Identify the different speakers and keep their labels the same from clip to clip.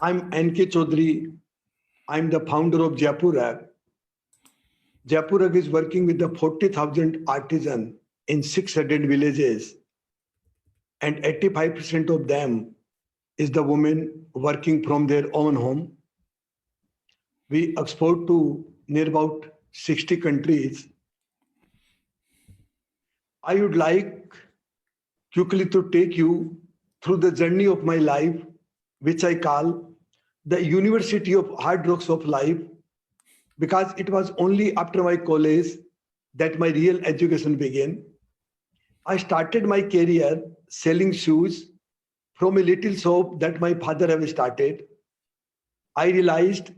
Speaker 1: I'm Nk Chaudhary. I'm the founder of Jaipur Rug. Jaipur Rug is working with the 40,000 artisans in 600 villages, and 85% of them is the women working from their own home. We export to near about 60 countries. I would like quickly to take you through the journey of my life, which I call the University of Hard Rocks of Life, because it was only after my college that my real education began. I started my career selling shoes from a little shop that my father had started. I realized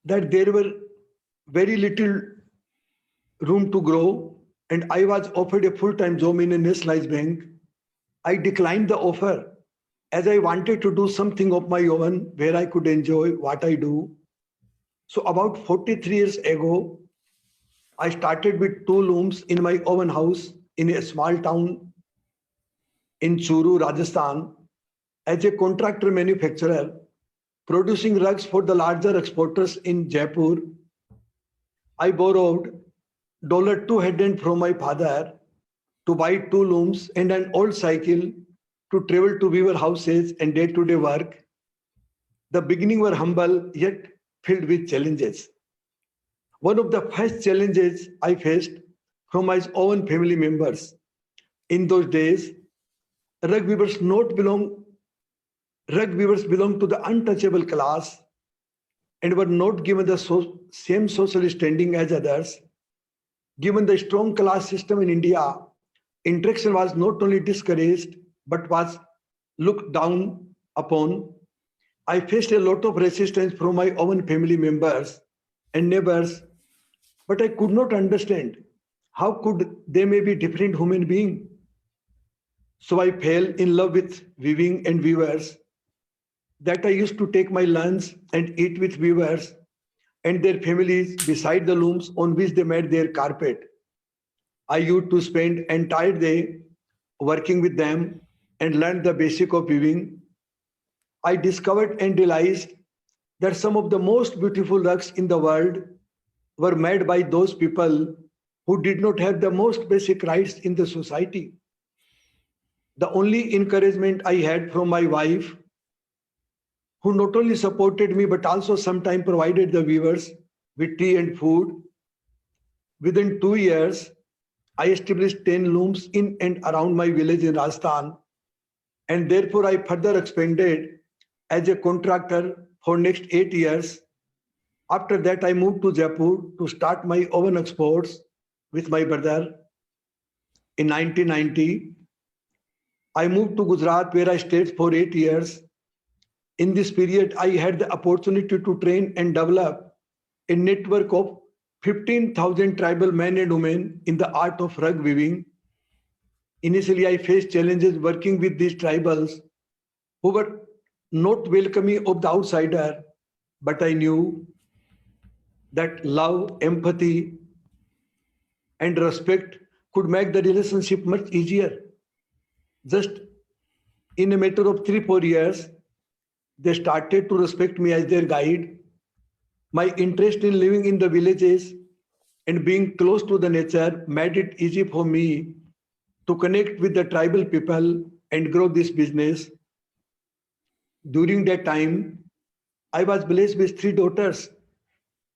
Speaker 1: that there were very little room to grow, and I was offered a full-time job in a nationalized bank. I declined the offer as I wanted to do something of my own where I could enjoy what I do. So about 43 years ago, I started with two looms in my own house in a small town in Churu, Rajasthan, as a contractor manufacturer, producing rugs for the larger exporters in Jaipur. I borrowed $200 from my father to buy two looms and an old cycle to travel to weaver houses and day-to-day work. The beginning were humble yet filled with challenges. One of the first challenges I faced from my own family members. In those days, rug weavers not belong rug weavers belonged to the untouchable class and were not given the same social standing as others. Given the strong class system in India, interaction was not only discouraged but was looked down upon. I faced a lot of resistance from my own family members and neighbors, but I could not understand how could they may be different human beings. So I fell in love with weaving and weavers, that I used to take my lunch and eat with weavers and their families beside the looms on which they made their carpet. I used to spend entire day working with them and learned the basic of weaving. I discovered and realized that some of the most beautiful rugs in the world were made by those people who did not have the most basic rights in the society. The only encouragement I had from my wife, who not only supported me but also sometimes provided the weavers with tea and food. Within 2 years, I established 10 looms in and around my village in Rajasthan, and therefore I further expanded as a contractor for next 8 years. After that, I moved to Jaipur to start my oven exports with my brother. In 1990, I moved to Gujarat where I stayed for 8 years. In this period, I had the opportunity to train and develop a network of 15,000 tribal men and women in the art of rug weaving. Initially, I faced challenges working with these tribals who were not welcoming of the outsider, but I knew that love, empathy, and respect could make the relationship much easier. Just in a matter of 3 4 years, they started to respect me as their guide. My interest in living in the villages and being close to the nature made it easy for me to connect with the tribal people and grow this business. During that time, I was blessed with three daughters,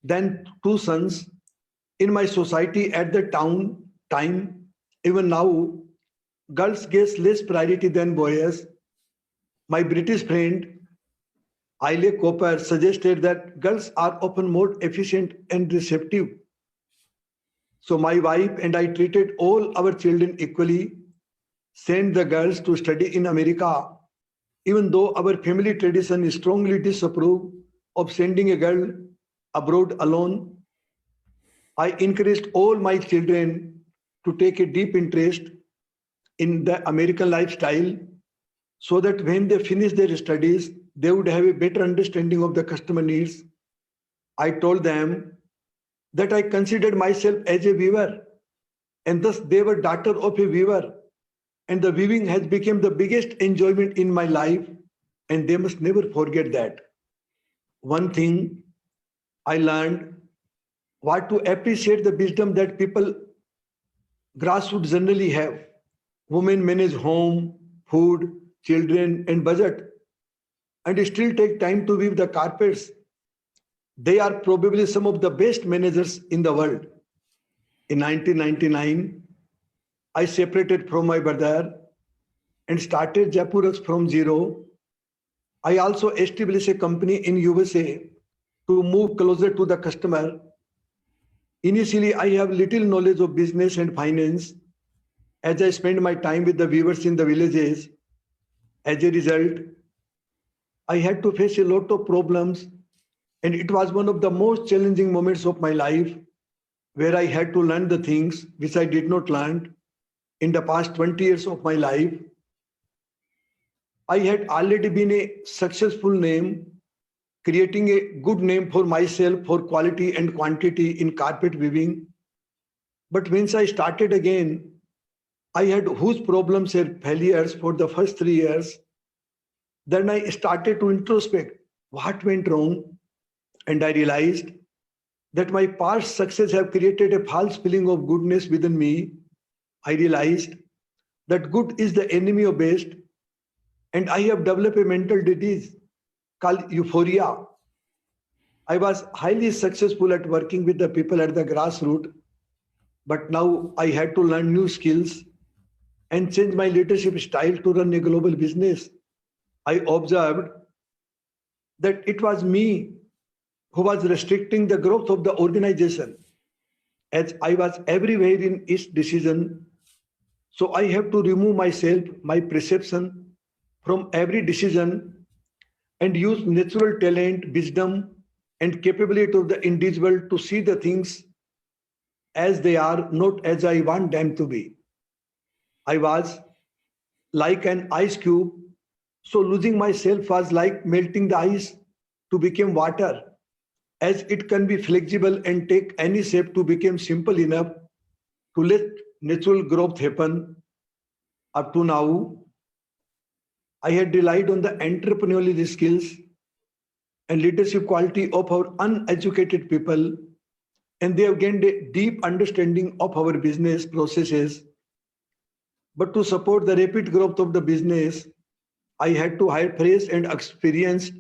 Speaker 1: then two sons. In my society at the town time, even now, girls get less priority than boys. My British friend Aile Cooper suggested that girls are often more efficient and receptive. So my wife and I treated all our children equally, sent the girls to study in America, even though our family tradition strongly disapprove of sending a girl abroad alone. I encouraged all my children to take a deep interest in the American lifestyle so that when they finish their studies, they would have a better understanding of the customer needs. I told them that I considered myself as a weaver, and thus they were daughter of a weaver, and the weaving has become the biggest enjoyment in my life, and they must never forget that. one thing I learned what to appreciate the wisdom that people grassroots generally have. Women manage home, food, children, and budget, and still take time to weave the carpets. They are probably some of the best managers in the world. In 1999, I separated from my brother and started Jaipur Rugs from zero. I also established a company in USA to move closer to the customer. Initially, I have little knowledge of business and finance as I spend my time with the weavers in the villages. As a result, I had to face a lot of problems, and it was one of the most challenging moments of my life where I had to learn the things which I did not learn in the past 20 years of my life. I had already been a successful name, creating a good name for myself for quality and quantity in carpet weaving. But once I started again, I had huge problems and failures for the first 3 years. Then I started to introspect what went wrong, and I realized that my past success have created a false feeling of goodness within me. I realized that good is the enemy of best, and I have developed a mental disease called euphoria. I was highly successful at working with the people at the grassroots, but now I had to learn new skills and change my leadership style to run a global business. I observed that it was me who was restricting the growth of the organization as I was everywhere in each decision. So I have to remove myself, my perception from every decision and use natural talent, wisdom, and capability of the individual to see the things as they are, not as I want them to be. I was like an ice cube, so losing myself was like melting the ice to become water, as it can be flexible and take any shape to become simple enough to let natural growth happen. Up to now, I had relied on the entrepreneurial skills and leadership quality of our uneducated people, and they have gained a deep understanding of our business processes. But to support the rapid growth of the business, I had to hire fresh and experienced,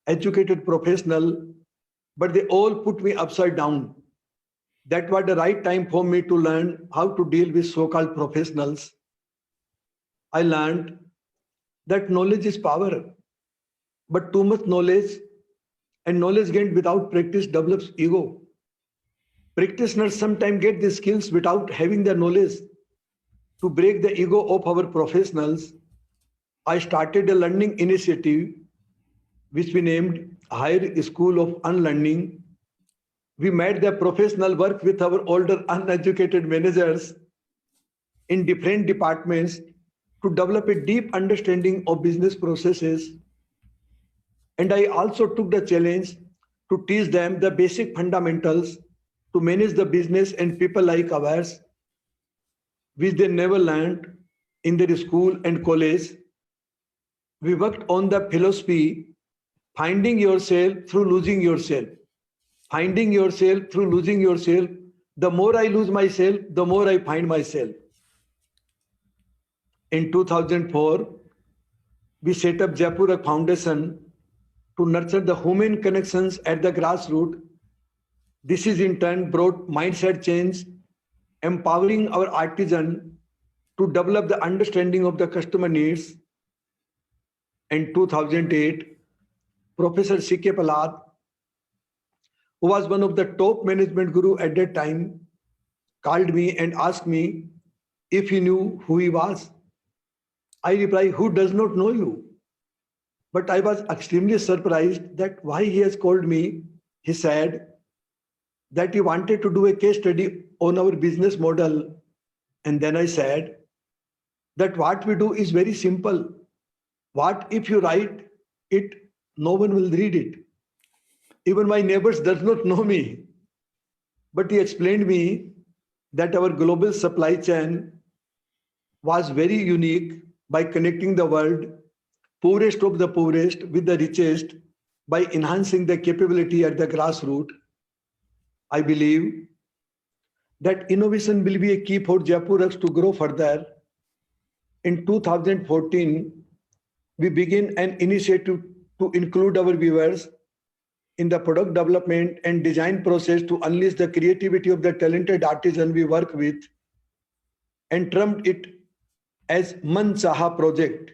Speaker 1: educated professional, but they all put me upside down. That was the right time for me to learn how to deal with so-called professionals. I learned that knowledge is power, but too much knowledge and knowledge gained without practice develops ego. Practitioners sometimes get the skills without having the knowledge. To break the ego of our professionals, I started a learning initiative which we named Higher School of Unlearning. We made the professional work with our older uneducated managers in different departments to develop a deep understanding of business processes. And I also took the challenge to teach them the basic fundamentals to manage the business and people like ours, which they never learned in their school and college. We worked on the philosophy finding yourself through losing yourself. Finding yourself through losing yourself. The more I lose myself, the more I find myself. In 2004, we set up Jaipur Rug Foundation to nurture the human connections at the grassroots. This is in turn brought mindset change, empowering our artisan to develop the understanding of the customer needs. In 2008, Professor C.K. Palad, who was one of the top management guru at that time, called me and asked me if he knew who he was. I replied, who does not know you? But I was extremely surprised that why he has called me. He said that he wanted to do a case study on our business model. And then I said that what we do is very simple. What if you write it, no one will read it. Even my neighbors does not know me. But he explained me that our global supply chain was very unique by connecting the world poorest of the poorest with the richest. by enhancing the capability at the grassroots. I believe that innovation will be a key for Jaipur Rugs to grow further. In 2014, we begin an initiative to include our viewers in the product development and design process to unleash the creativity of the talented artisan we work with, and termed it as Man Chaha project.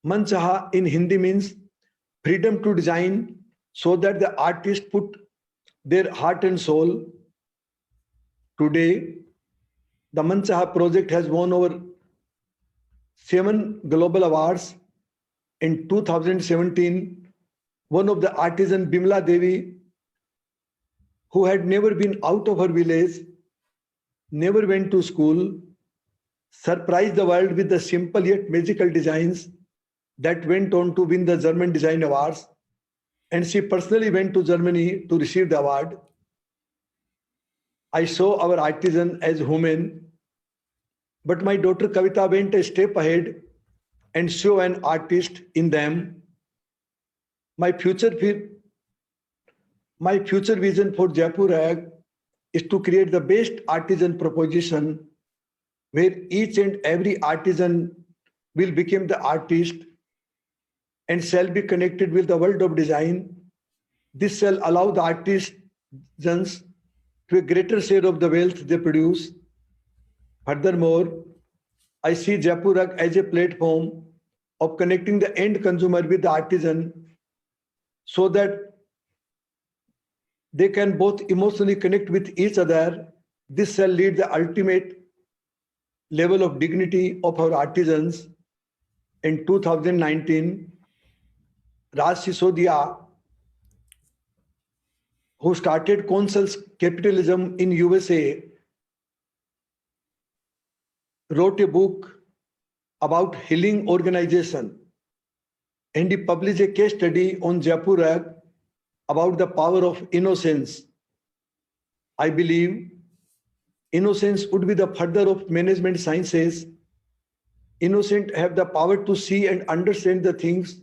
Speaker 1: Man Chaha in Hindi means freedom to design so that the artist put their heart and soul. Today, the Man Chaha project has won over 7 global awards. In 2017, one of the artisan Bimla Devi, who had never been out of her village, never went to school, surprised the world with the simple yet magical designs that went on to win the German Design Awards, and she personally went to Germany to receive the award. I saw our artisan as human, but my daughter Kavita went a step ahead and saw an artist in them. My future vision for Jaipur Rag is to create the best artisan proposition where each and every artisan will become the artist and shall be connected with the world of design. This shall allow the artisans to a greater share of the wealth they produce. Furthermore, I see Jaipur Rug as a platform of connecting the end consumer with the artisan so that they can both emotionally connect with each other. This shall lead the ultimate level of dignity of our artisans. In 2019, Raj Sisodia, who started Consul's Capitalism in USA, wrote a book about healing organization, and he published a case study on Jaipur Rag about the power of innocence. I believe innocence would be the further of management sciences. Innocent have the power to see and understand the things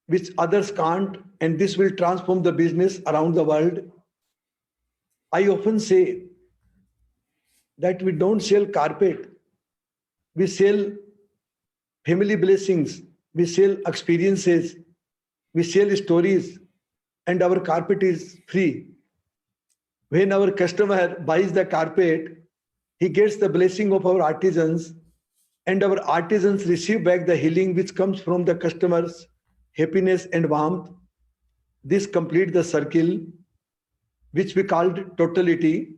Speaker 1: which others can't, and this will transform the business around the world. I often say that we don't sell carpet, we sell family blessings, we sell experiences, we sell stories, and our carpet is free. When our customer buys the carpet, he gets the blessing of our artisans, and our artisans receive back the healing which comes from the customer's happiness and warmth. This completes the circle, which we called totality.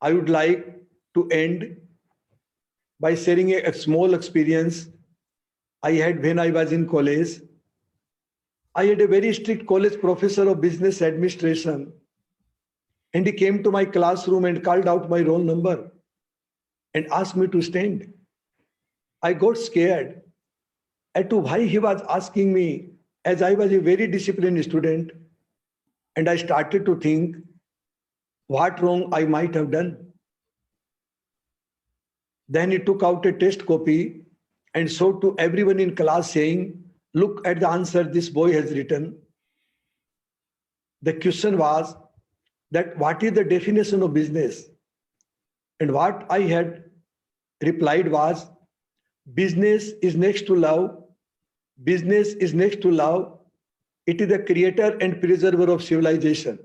Speaker 1: I would like to end by sharing a small experience I had when I was in college. I had a very strict college professor of business administration, and he came to my classroom and called out my roll number and asked me to stand. I got scared as to why he was asking me, as I was a very disciplined student, and I started to think what wrong I might have done. Then he took out a test copy and showed to everyone in class, saying, "Look at the answer this boy has written." The question was that what is the definition of business? And what I had replied was, business is next to love. Business is next to love. It is the creator and preserver of civilization.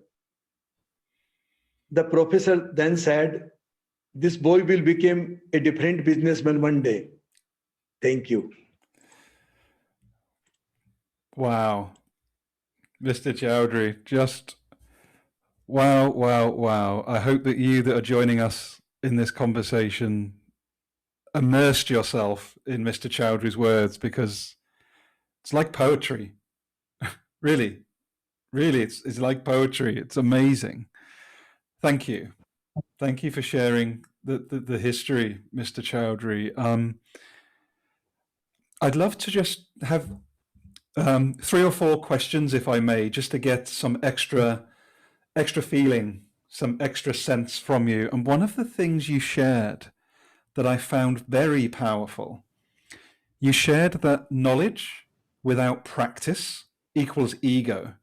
Speaker 1: The professor then said, "This boy will become a different businessman one day." Thank you.
Speaker 2: Wow. Mr. Chaudhary, just wow, wow, wow. I hope that you that are joining us in this conversation immersed yourself in Mr. Chaudhary's words, because it's like poetry. Really, it's like poetry. It's amazing. Thank you. Thank you for sharing the history, Mr. Chaudhary. I'd love to just have 3 or 4 questions, if I may, just to get some extra feeling, some extra sense from you. And one of the things you shared that I found very powerful, you shared that knowledge without practice equals ego.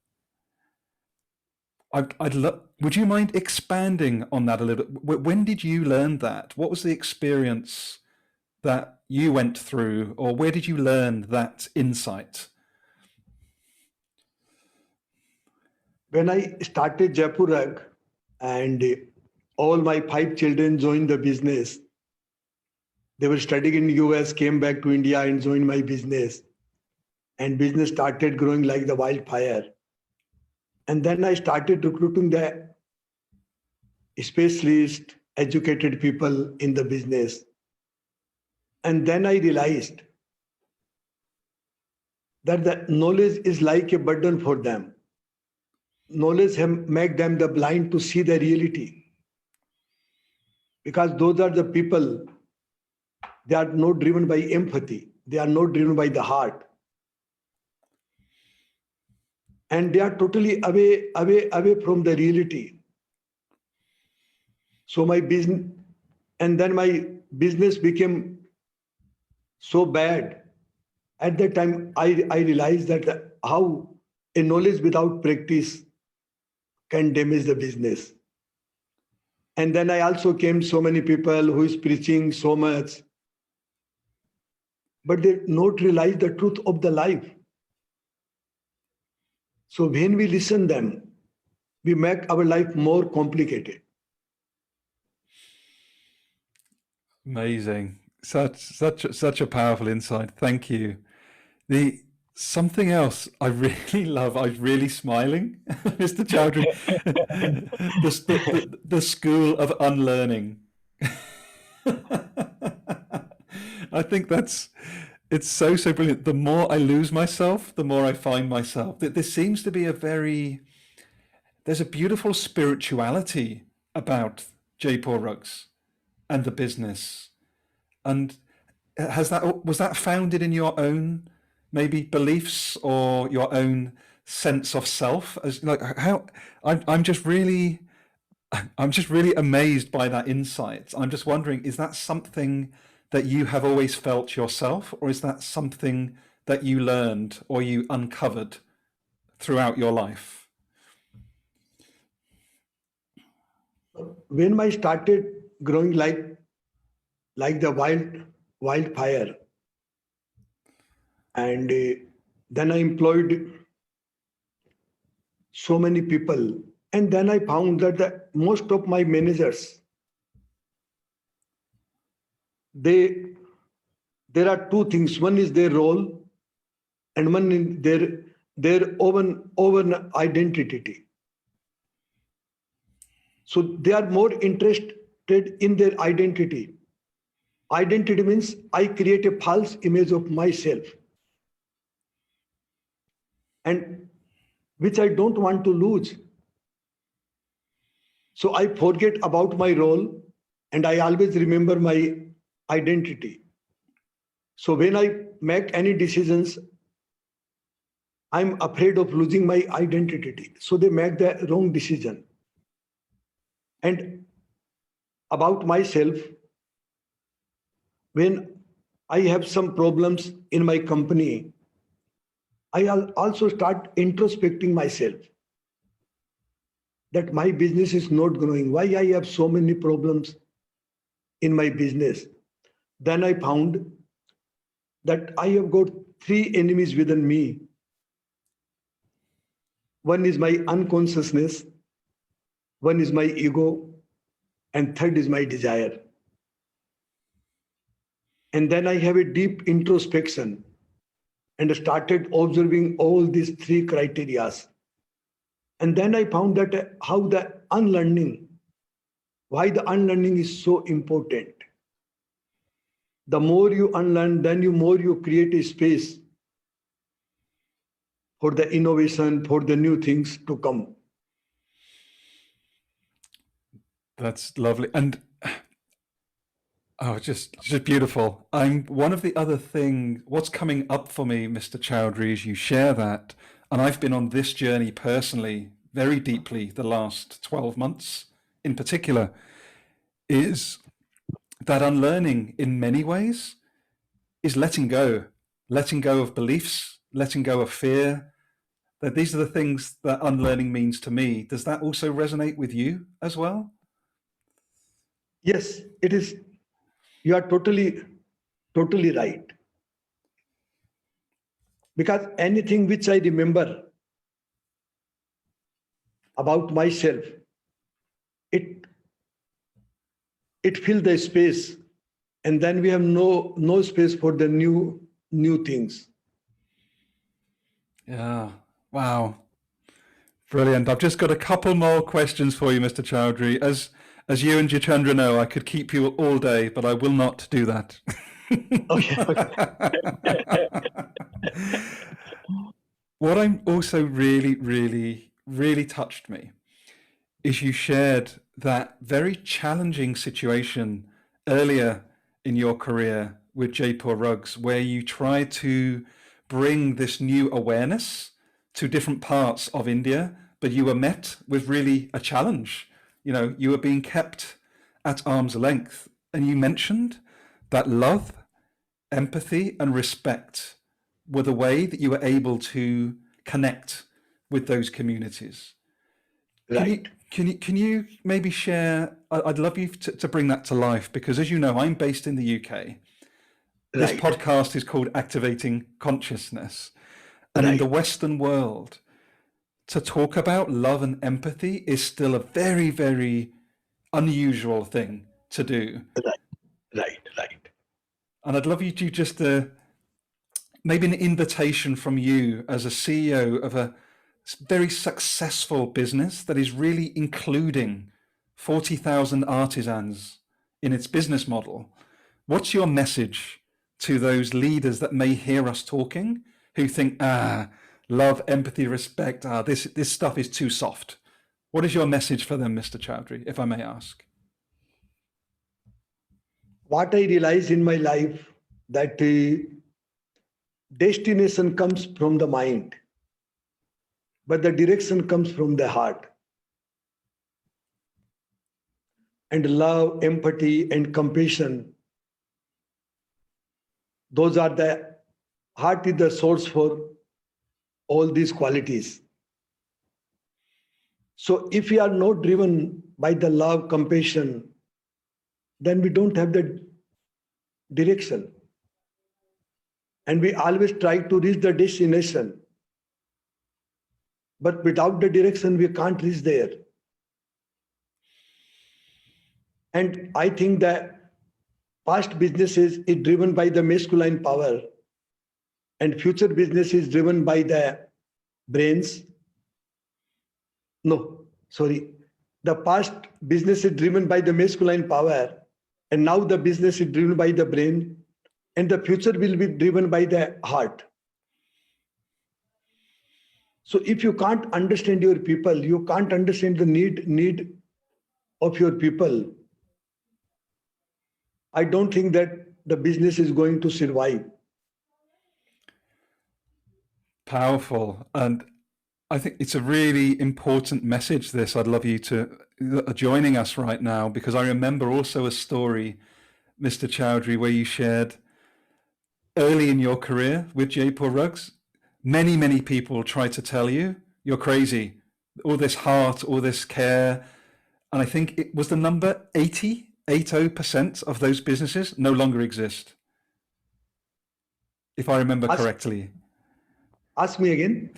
Speaker 2: Would you mind expanding on that a little bit? When did you learn that? What was the experience that you went through, or where did you learn that insight?
Speaker 1: When I started Jaipur Rug and all my 5 children joined the business, they were studying in US, came back to India and joined my business. And business started growing like the wildfire. And then I started recruiting the specialist, educated people in the business. And then I realized that the knowledge is like a burden for them. Knowledge make them the blind to see the reality. Because those are the people, they are not driven by empathy. They are not driven by the heart. And they are totally away from the reality. So my business, and then my business became so bad. At that time, I realized that how a knowledge without practice can damage the business. And then I also came so many people who is preaching so much, but they not realize the truth of the life. So when we listen them, we make our life more complicated.
Speaker 2: Amazing. Such a powerful insight. Thank you. The something else I really love, I'm really smiling, Mr. Chaudhary, the school of unlearning. I think it's so brilliant. The more I lose myself, the more I find myself. There seems to be there's a beautiful spirituality about Jaipur Rugs and the business. And was that founded in your own maybe beliefs or your own sense of self? As like how I'm just really amazed by that insight. I'm just wondering, is that something that you have always felt yourself, or is that something that you learned or you uncovered throughout your life?
Speaker 1: When I started growing like the wildfire, and then I employed so many people, and then I found that most of my managers, there are two things. One is their role, and one is their own identity. So they are more interested in their identity. Identity means I create a false image of myself, and which I don't want to lose. So I forget about my role, and I always remember my identity. So when I make any decisions, I'm afraid of losing my identity. So they make the wrong decision. And about myself, when I have some problems in my company, I also start introspecting myself that my business is not growing. Why I have so many problems in my business? Then I found that I have got 3 enemies within me. One is my unconsciousness, one is my ego, and third is my desire. And then I have a deep introspection and started observing all these 3 criterias. And then I found that how the unlearning, why the unlearning is so important. The more you unlearn, then more you create a space for the innovation, for the new things to come.
Speaker 2: That's lovely. And oh, just beautiful. One of the other things, what's coming up for me, Mr. Chaudhary, is you share that, and I've been on this journey personally, very deeply, the last 12 months in particular, is that unlearning in many ways is letting go of beliefs, letting go of fear. That these are the things that unlearning means to me. Does that also resonate with you as well?
Speaker 1: Yes, it is. You are totally right. Because anything which I remember about myself, it fills the space, and then we have no space for the new things.
Speaker 2: Yeah. Wow. Brilliant. I've just got a couple more questions for you, Mr. Chaudhary. As you and Jitendra know, I could keep you all day, but I will not do that.
Speaker 1: Okay.
Speaker 2: What I'm also really touched me is you shared that very challenging situation earlier in your career with Jaipur Rugs, where you tried to bring this new awareness to different parts of India, but you were met with really a challenge. You know, you were being kept at arm's length. And you mentioned that love, empathy, and respect were the way that you were able to connect with those communities.
Speaker 1: Right.
Speaker 2: Can you maybe share? I'd love you to bring that to life, because as you know, I'm based in the UK. This
Speaker 1: Right.
Speaker 2: podcast is called Activating Consciousness. And in the
Speaker 1: Right.
Speaker 2: Western world, to talk about love and empathy is still a very unusual thing to do.
Speaker 1: Right.
Speaker 2: And I'd love you to just maybe an invitation from you as a CEO of a very successful business that is really including 40,000 artisans in its business model. What's your message to those leaders that may hear us talking, who think, love, empathy, respect, this stuff is too soft? What is your message for them, Mr. Chaudhary, if I may ask?
Speaker 1: What I realized in my life, that destination comes from the mind, but the direction comes from the heart. And love, empathy, and compassion, those are the heart is the source for all these qualities. So if we are not driven by the love, compassion, then we don't have the direction. And we always try to reach the destination. But without the direction, we can't reach there. And I think that past businesses is driven by the masculine power, and future business is driven by the brains. No, sorry. The past business is driven by the masculine power, and now the business is driven by the brain, and the future will be driven by the heart. So if you can't understand your people, you can't understand the need of your people, I don't think that the business is going to survive.
Speaker 2: Powerful. And I think it's a really important message, this. I'd love you to joining us right now, because I remember also a story, Mr. Chaudhary, where you shared early in your career with Jaipur Rugs. Many people try to tell you you're crazy, all this heart, all this care. And I think it was the number 80% of those businesses no longer exist, if I remember correctly.
Speaker 1: Ask me again.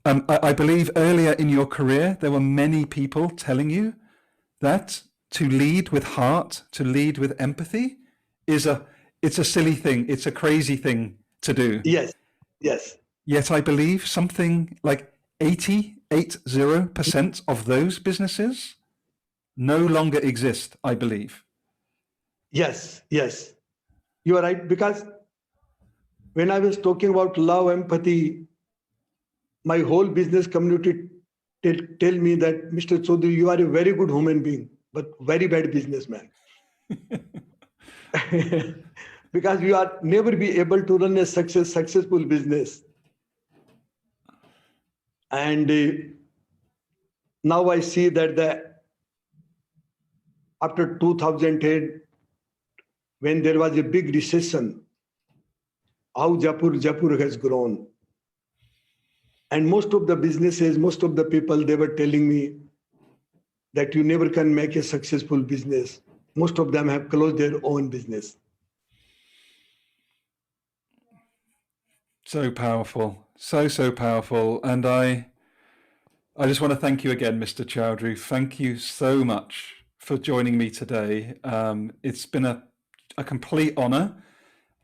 Speaker 2: I believe earlier in your career, there were many people telling you that to lead with heart, to lead with empathy, it's a silly thing. It's a crazy thing to do.
Speaker 1: Yes.
Speaker 2: Yet I believe something like 80% of those businesses no longer exist, I believe.
Speaker 1: Yes. You are right. Because when I was talking about love, empathy, my whole business community tell me that, Mr. Chaudhary, you are a very good human being, but very bad businessman. Because you are never be able to run a successful business. And now I see that after 2008, when there was a big recession, how Jaipur has grown. And most of the businesses, most of the people, they were telling me that you never can make a successful business. Most of them have closed their own business.
Speaker 2: So powerful, so powerful. And I just want to thank you again, Mr. Chaudhary. Thank you so much for joining me today. It's been a complete honor,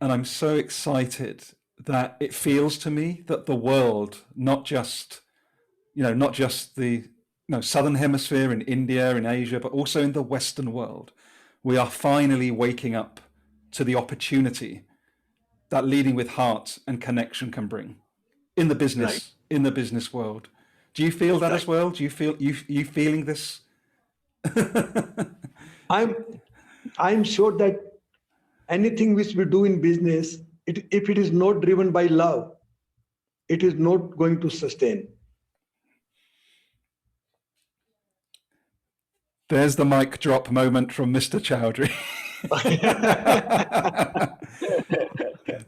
Speaker 2: and I'm so excited that it feels to me that the world, not just the Southern Hemisphere in India, in Asia, but also in the Western world, we are finally waking up to the opportunity that leading with heart and connection can bring in the business, in the business world. Do you feel that as well? Do you feel you feeling this?
Speaker 1: I'm sure that anything which we do in business, if it is not driven by love, it is not going to sustain.
Speaker 2: There's the mic drop moment from Mr. Chaudhary.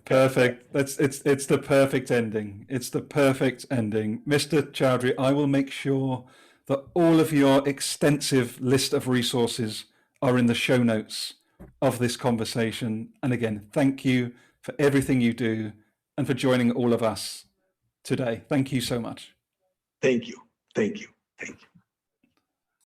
Speaker 2: Perfect. It's the perfect ending. It's the perfect ending. Mr. Chaudhary, I will make sure that all of your extensive list of resources are in the show notes of this conversation. And again, thank you for everything you do and for joining all of us today. Thank you so much.
Speaker 1: Thank you. Thank you. Thank you.